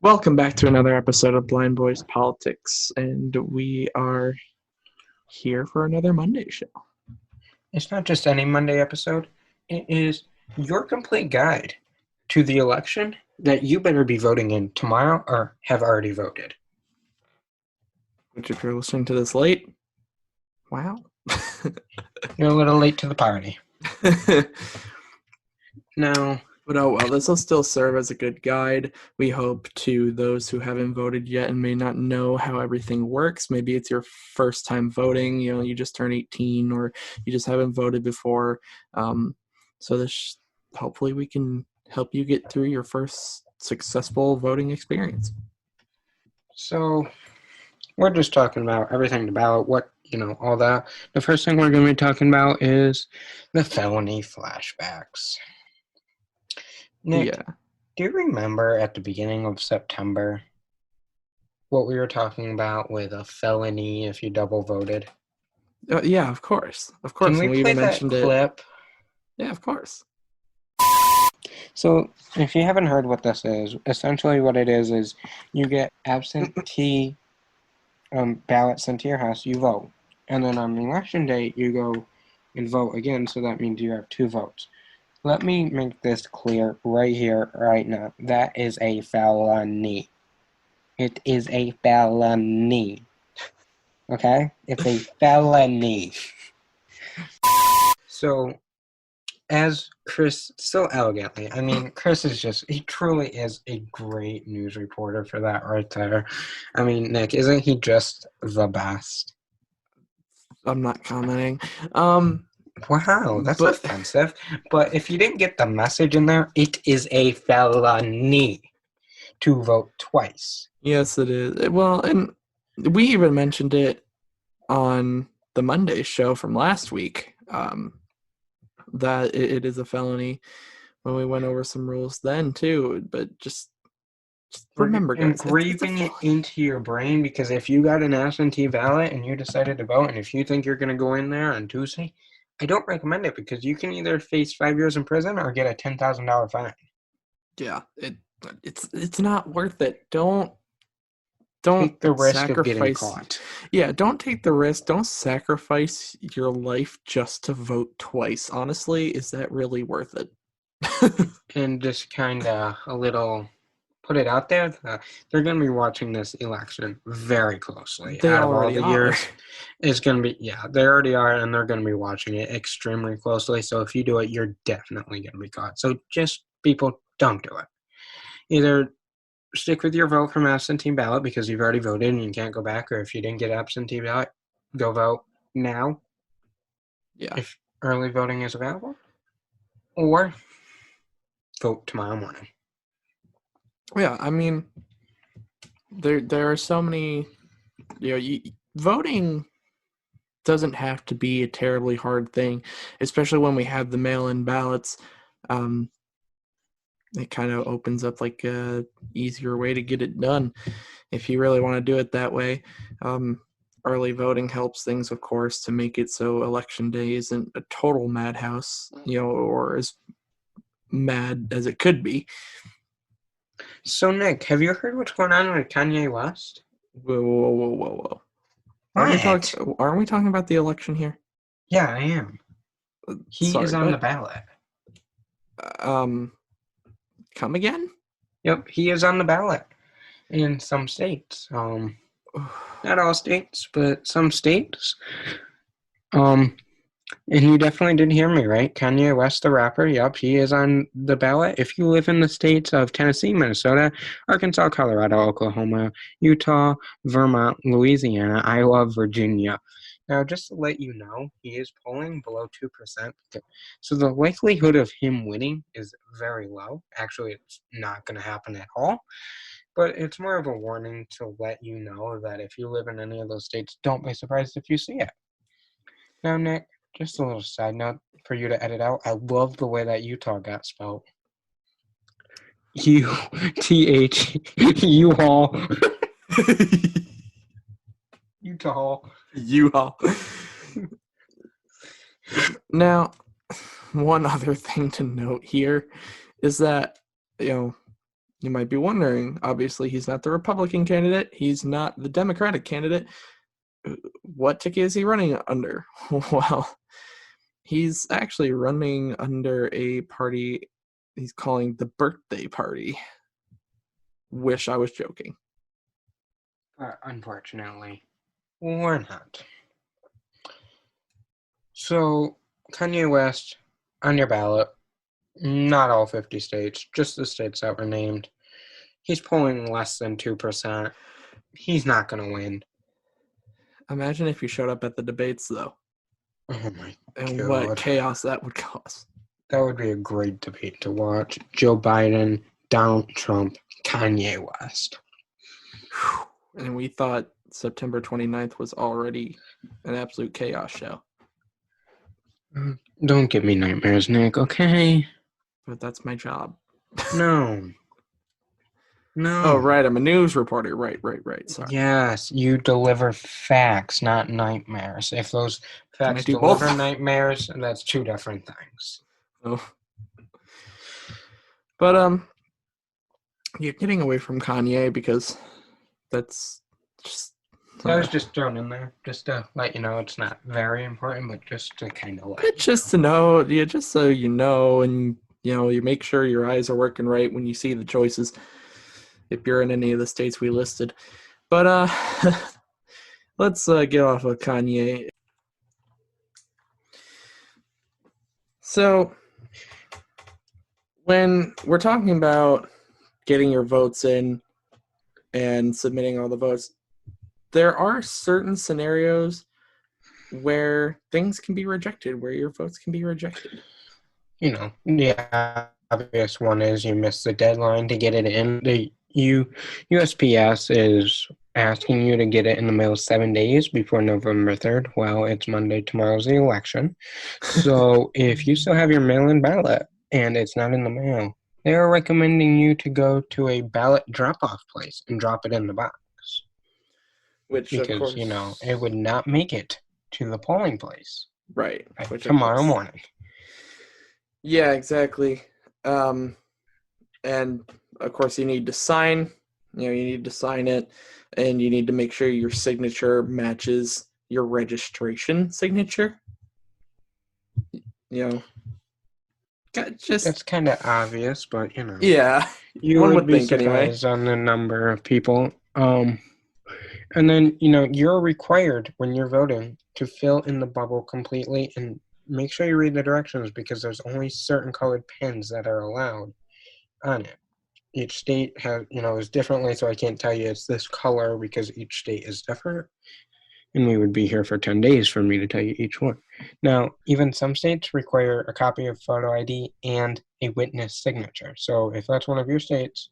Welcome back to another episode of Blind Boys Politics, and we are here for another Monday show. It's not just any Monday episode. It is your complete guide to the election that you better be voting in tomorrow or have already voted. Which, if you're listening to this late, wow. You're a little late to the party. Now, but oh well, this will still serve as a good guide, we hope, to those who haven't voted yet and may not know how everything works. Maybe it's your first time voting, you just turned 18 or you just haven't voted before. So this hopefully we can help you get through your first successful voting experience. So we're just talking about everything about what, all that. The first thing we're going to be talking about is the felony flashbacks. Nick, do you remember at the beginning of September what we were talking about with a felony if you double voted? Yeah, of course. Of course. Can we play that clip? Yeah, of course. So, if you haven't heard what this is, essentially what it is you get absentee ballots sent to your house, you vote. And then on election day, you go and vote again, so that means you have 2 votes. Let me make this clear right here, right now. That is a felony. It is a felony. Okay? It's a felony. So, as Chris so elegantly, Chris he truly is a great news reporter for that right there. Nick, isn't he just the best? I'm not commenting. Wow, that's offensive. But if you didn't get the message in there, it is a felony to vote twice. Yes, it is. Well, and we even mentioned it on the Monday show from last week, that it is a felony when we went over some rules then too. But just remember, guys, engraving it into your brain, because if you got an absentee ballot and you decided to vote, and if you think you're going to go in there on Tuesday, I don't recommend it, because you can either face 5 years in prison or get a $10,000 fine. Yeah, it's not worth it. Don't take the risk of getting caught. Yeah, don't take the risk. Don't sacrifice your life just to vote twice. Honestly, is that really worth it? And just kind of a little put it out there, they're going to be watching this election very closely. They already are. It's going to be, they already are, and they're going to be watching it extremely closely. So if you do it, you're definitely going to be caught. So just, people, don't do it. Either stick with your vote from absentee ballot because you've already voted and you can't go back, or if you didn't get absentee ballot, go vote now. Yeah. If early voting is available, or vote tomorrow morning. Yeah, there are so many, voting doesn't have to be a terribly hard thing, especially when we have the mail-in ballots. It kind of opens up like a easier way to get it done if you really want to do it that way. Early voting helps things, of course, to make it so election day isn't a total madhouse, or as mad as it could be. So, Nick, have you heard what's going on with Kanye West? Whoa. Aren't we talking about the election here? Yeah, I am. He is on the ballot. Come again? Yep, he is on the ballot in some states. Not all states, but some states. And you definitely did hear me, right? Kanye West, the rapper, yep, he is on the ballot. If you live in the states of Tennessee, Minnesota, Arkansas, Colorado, Oklahoma, Utah, Vermont, Louisiana, Iowa, Virginia. Now, just to let you know, he is polling below 2%. So the likelihood of him winning is very low. Actually, it's not going to happen at all. But it's more of a warning to let you know that if you live in any of those states, don't be surprised if you see it. Now, Nick, just a little side note for you to edit out. I love the way that Utah got spelled. U-T-H-U-Haul. Utah. U-Haul. Now, one other thing to note here is that, You might be wondering, obviously, he's not the Republican candidate, he's not the Democratic candidate. What ticket is he running under? Well, he's actually running under a party he's calling the Birthday Party. Wish I was joking. Unfortunately, we're not. So, Kanye West on your ballot, not all 50 states, just the states that were named. He's polling less than 2%. He's not going to win. Imagine if you showed up at the debates, though, Oh my and what God. chaos that would cause. That would be a great debate to watch. Joe Biden, Donald Trump, Kanye West. And we thought September 29th was already an absolute chaos show. Don't give me nightmares, Nick, okay? But that's my job. No. No. Oh, right. I'm a news reporter. Right. Sorry. Yes, you deliver facts, not nightmares. If those Can I facts do deliver both? nightmares, that's two different things. Oh. But you're getting away from Kanye because that's just. That was just thrown in there, just to let you know it's not very important, but just to kind of let Just to know, yeah, just so you know, and you make sure your eyes are working right when you see the choices. If you're in any of the states we listed, but let's get off of Kanye. So when we're talking about getting your votes in and submitting all the votes, there are certain scenarios where things can be rejected, where your votes can be rejected. The obvious one is you missed the deadline to get it in. The USPS is asking you to get it in the mail 7 days before November 3rd. Well, it's Monday, tomorrow's the election. So if you still have your mail-in ballot and it's not in the mail, they are recommending you to go to a ballot drop-off place and drop it in the box. Which, of Because, course, it would not make it to the polling place. right. Which, of Tomorrow course, morning. yeah, exactly. And of course, you need to sign. You need to sign it, and you need to make sure your signature matches your registration signature. That's kind of obvious, but yeah, you one would would be think anyway. surprised on the number of people. And then you're required when you're voting to fill in the bubble completely and make sure you read the directions because there's only certain colored pens that are allowed on it. Each state has is differently, so I can't tell you it's this color because each state is different. And we would be here for 10 days for me to tell you each one. Now, even some states require a copy of photo ID and a witness signature. So if that's one of your states,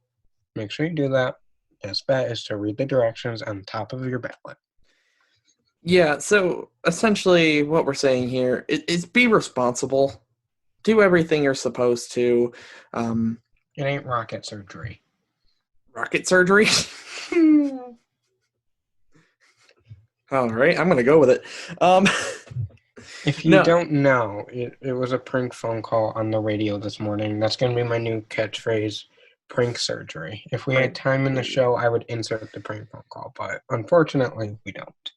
make sure you do that. Best bet is to read the directions on top of your ballot. Yeah, so essentially what we're saying here is be responsible. Do everything you're supposed to. It ain't rocket surgery. Rocket surgery? All right, I'm going to go with it. If you don't know, it was a prank phone call on the radio this morning. That's going to be my new catchphrase, prank surgery. If we had time in the show, I would insert the prank phone call, but unfortunately, we don't.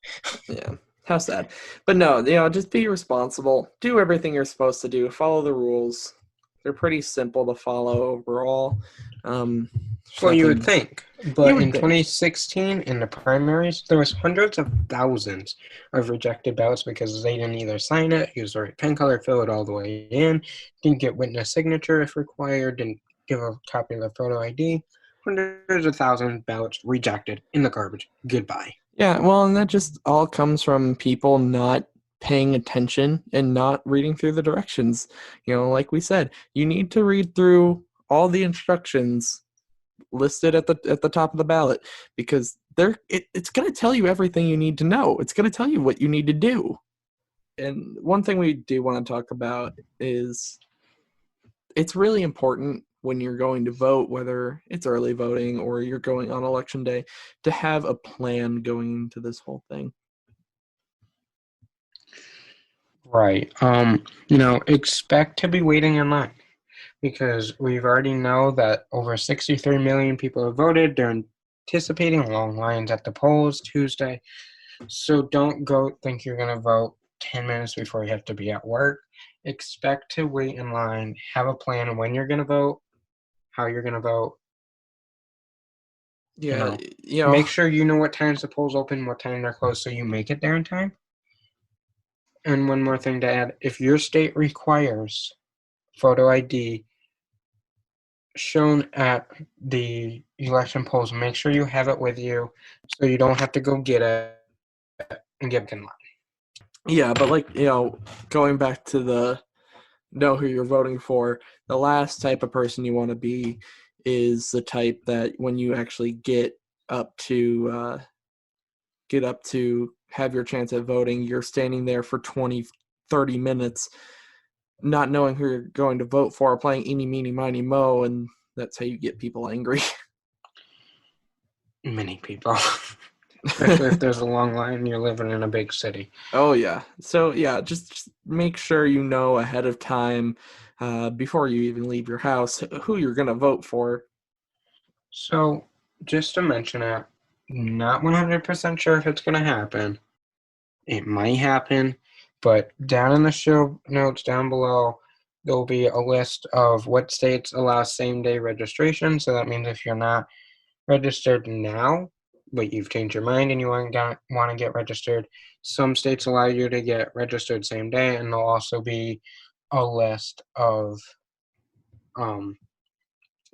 Yeah, how sad. But no, just be responsible. Do everything you're supposed to do. Follow the rules. They're pretty simple to follow overall. Well, you would think. But in 2016, in the primaries, there was hundreds of thousands of rejected ballots because they didn't either sign it, use the right pen color, fill it all the way in, didn't get witness signature if required, didn't give a copy of the photo ID. Hundreds of thousands of ballots rejected in the garbage. Goodbye. Yeah, well, and that just all comes from people not paying attention and not reading through the directions. Like we said, you need to read through all the instructions listed at the top of the ballot because it's going to tell you everything you need to know. It's going to tell you what you need to do. And one thing we do want to talk about is it's really important when you're going to vote, whether it's early voting or you're going on election day, to have a plan going into this whole thing. Right. Expect to be waiting in line. because we've already know that over 63 million people have voted. They're anticipating long lines at the polls Tuesday. So don't go think you're going to vote 10 minutes before you have to be at work. Expect to wait in line, have a plan on when you're going to vote, how you're going to vote. Yeah, Make sure you know what times the polls open, what time they're closed, so you make it there in time. And one more thing to add, if your state requires photo ID shown at the election polls, make sure you have it with you so you don't have to go get it and get in line. Yeah, but going back to the know who you're voting for, the last type of person you want to be is the type that when you actually get up to have your chance at voting, you're standing there for 20, 30 minutes not knowing who you're going to vote for, playing eeny, meeny, miny, mo, and that's how you get people angry. Many people. Especially if there's a long line and you're living in a big city. Oh, yeah. So, yeah, just make sure you know ahead of time, before you even leave your house, who you're going to vote for. So, just to mention it, not 100% sure if it's going to happen. It might happen, but down in the show notes down below, there'll be a list of what states allow same-day registration. So that means if you're not registered now, but you've changed your mind and you want to get registered, some states allow you to get registered same day, and there'll also be a list of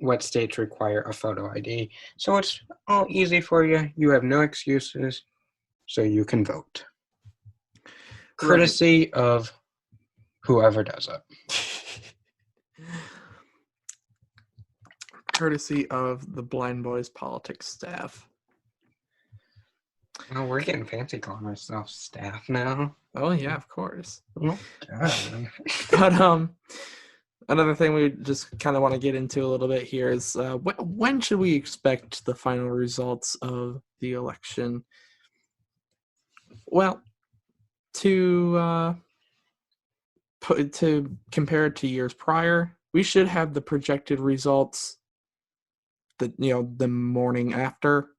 what states require a photo ID. So it's all easy for you. You have no excuses, so you can vote. Courtesy of whoever does it. Courtesy of the Blind Boys politics staff. Oh, we're getting fancy calling ourselves staff now. Oh, yeah, of course. Oh, God. But another thing we just kind of want to get into a little bit here is when should we expect the final results of the election? Well, to compare it to years prior, we should have the projected results the morning after,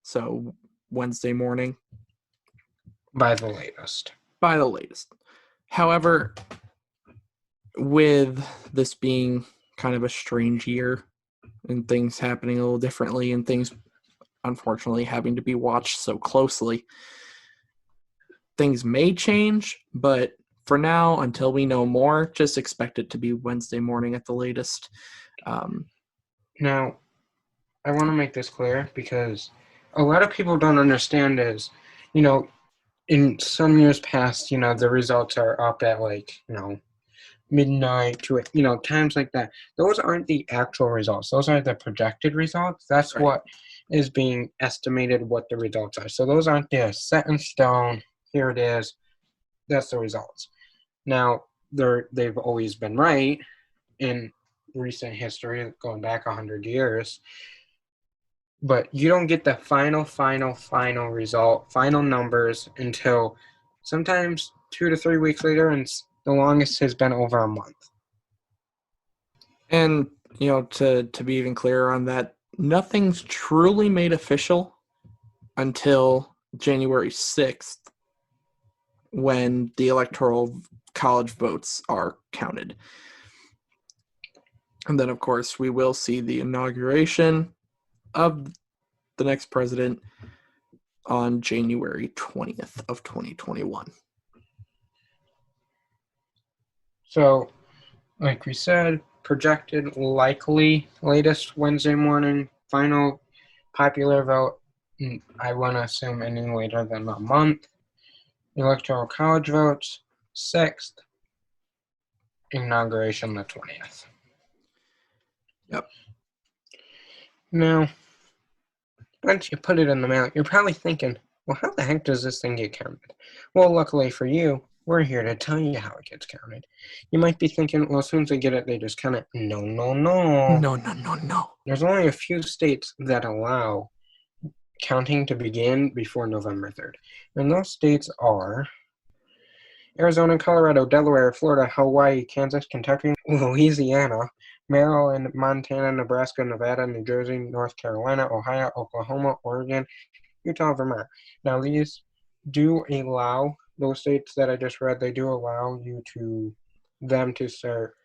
so Wednesday morning. By the latest. However, with this being kind of a strange year and things happening a little differently and things unfortunately having to be watched so closely, things may change, but for now, until we know more, just expect it to be Wednesday morning at the latest. Now, I want to make this clear because a lot of people don't understand is, in some years past, the results are up at midnight to times like that. Those aren't the actual results. Those are the projected results. That's right. What is being estimated what the results are. So those aren't there set in stone. Here it is. That's the results. Now, they've always been right in recent history, going back 100 years. But you don't get the final result, final numbers until sometimes 2 to 3 weeks later, and the longest has been over a month. And, to be even clearer on that, nothing's truly made official until January 6th, when the Electoral College votes are counted. And then, of course, we will see the inauguration of the next president on January 20th of 2021. So, like we said, projected likely latest Wednesday morning, final popular vote, I want to assume any later than a month. Electoral College votes, 6th. Inauguration, the 20th. Yep. Now, once you put it in the mail, you're probably thinking, well, how the heck does this thing get counted? Well, luckily for you, we're here to tell you how it gets counted. You might be thinking, well, as soon as they get it, they just count it. No. No. There's only a few states that allow counting to begin before November 3rd. And those states are Arizona, Colorado, Delaware, Florida, Hawaii, Kansas, Kentucky, Louisiana, Maryland, Montana, Nebraska, Nevada, New Jersey, North Carolina, Ohio, Oklahoma, Oregon, Utah, Vermont. Now, these do allow, those states that I just read, they do allow them to start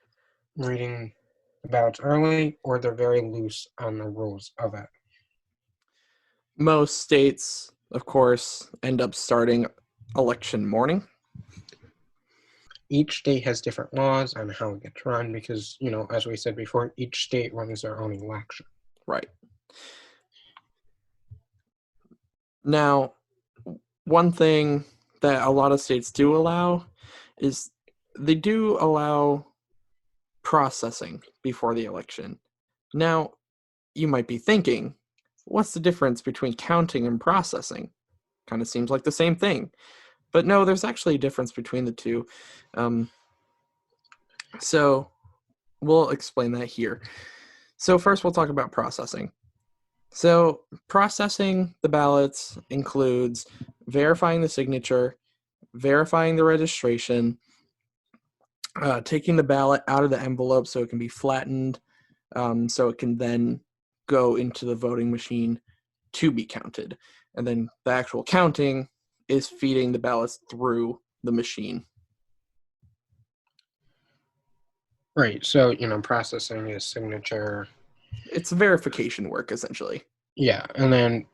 reading the ballots early, or they're very loose on the rules of it. Most states, of course, end up starting election morning. Each state has different laws on how it gets run because, as we said before, each state runs their own election. Right. Now, one thing that a lot of states do allow is they do allow processing before the election. Now, you might be thinking, what's the difference between counting and processing? Kind of seems like the same thing. But no, there's actually a difference between the two. So we'll explain that here. So first we'll talk about processing. So processing the ballots includes verifying the signature, verifying the registration, taking the ballot out of the envelope so it can be flattened, so it can then go into the voting machine to be counted. And then the actual counting is feeding the ballots through the machine. Right. So, processing is signature. It's verification work, essentially. Yeah. And then,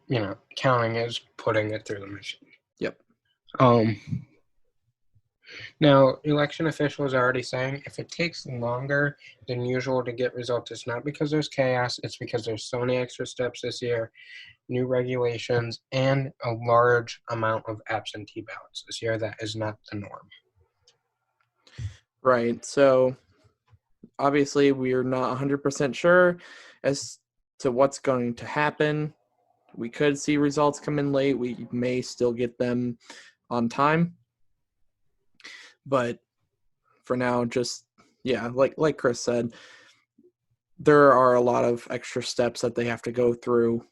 counting is putting it through the machine. Yep. Now, election officials are already saying if it takes longer than usual to get results, it's not because there's chaos, it's because there's so many extra steps this year, new regulations, and a large amount of absentee ballots this year. That is not the norm. Right. So obviously we're not 100% sure as to what's going to happen. We could see results come in late. We may still get them on time. But for now, just, yeah, like Chris said, there are a lot of extra steps that they have to go through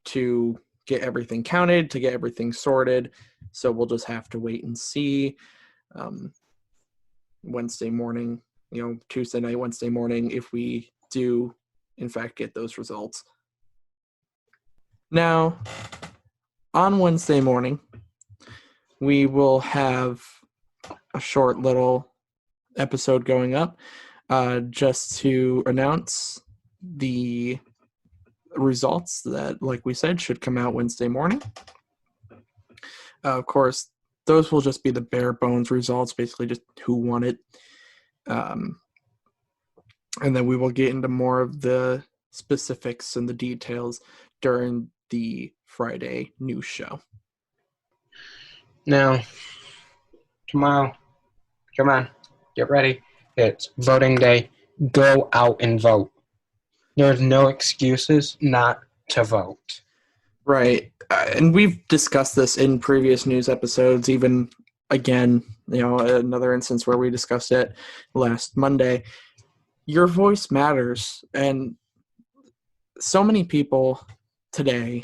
to get everything counted, to get everything sorted. So we'll just have to wait and see. Wednesday morning, Tuesday night, Wednesday morning, if we do, in fact, get those results. Now, on Wednesday morning, we will have a short little episode going up just to announce the results that, like we said, should come out Wednesday morning. Of course, those will just be the bare bones results, basically just who won it. And then we will get into more of the specifics and the details during the Friday news show. Now, tomorrow, come on, get ready. It's voting day. Go out and vote. There's no excuses not to vote. Right. And we've discussed this in previous news episodes, even again, another instance where we discussed it last Monday. Your voice matters. And so many people today,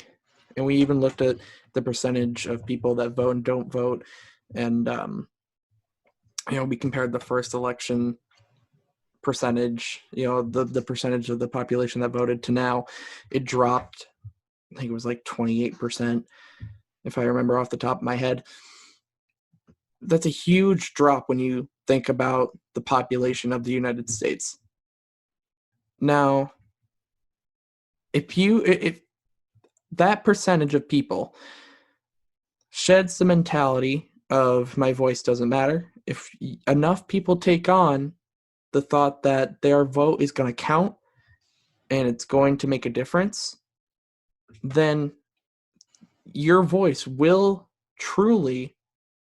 and we even looked at the percentage of people that vote and don't vote. And, we compared the first election percentage, the percentage of the population that voted to now. It dropped. I think it was like 28%, if I remember off the top of my head. That's a huge drop when you think about the population of the United States. Now, if that percentage of people sheds the mentality of my voice doesn't matter, if enough people take on the thought that their vote is going to count and it's going to make a difference, then your voice will truly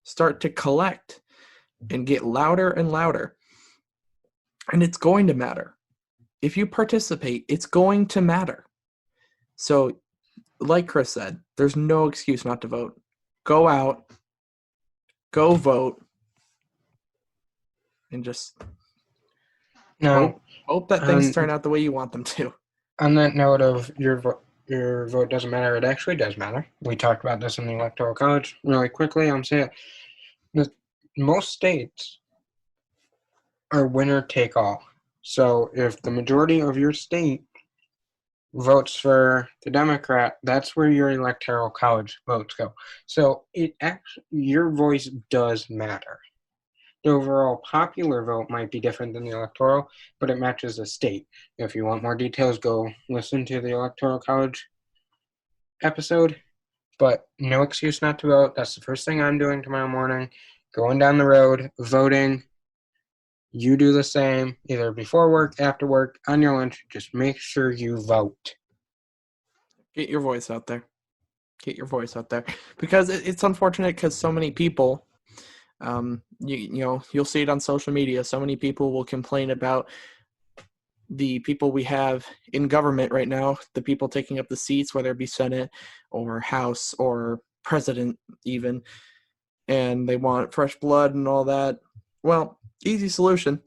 start to collect and get louder and louder. And it's going to matter. If you participate, it's going to matter. So, like Chris said, there's no excuse not to vote. Go out, go vote, and just hope that things turn out the way you want them to. On that note of your vote doesn't matter, it actually does matter. We talked about this in the Electoral College really quickly. I'm saying most states are winner take all. So if the majority of your state votes for the Democrat, that's where your electoral college votes go. So it actually, your voice does matter. The overall popular vote might be different than the electoral, but it matches the state. If you want more details, go listen to the electoral college episode. But no excuse not to vote. That's the first thing I'm doing tomorrow morning. Going down the road, voting. You do the same, either before work, after work, on your lunch. Just make sure you vote. Get your voice out there. Get your voice out there. Because it's unfortunate because so many people, you'll see it on social media. So many people will complain about the people we have in government right now, the people taking up the seats, whether it be Senate or House or President even, and they want fresh blood and all that. Well, easy solution.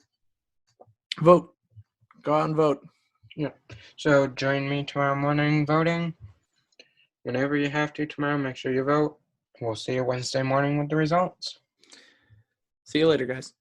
Vote. Go out and vote. Yeah. So join me tomorrow morning voting. Whenever you have to tomorrow, make sure you vote. We'll see you Wednesday morning with the results. See you later, guys.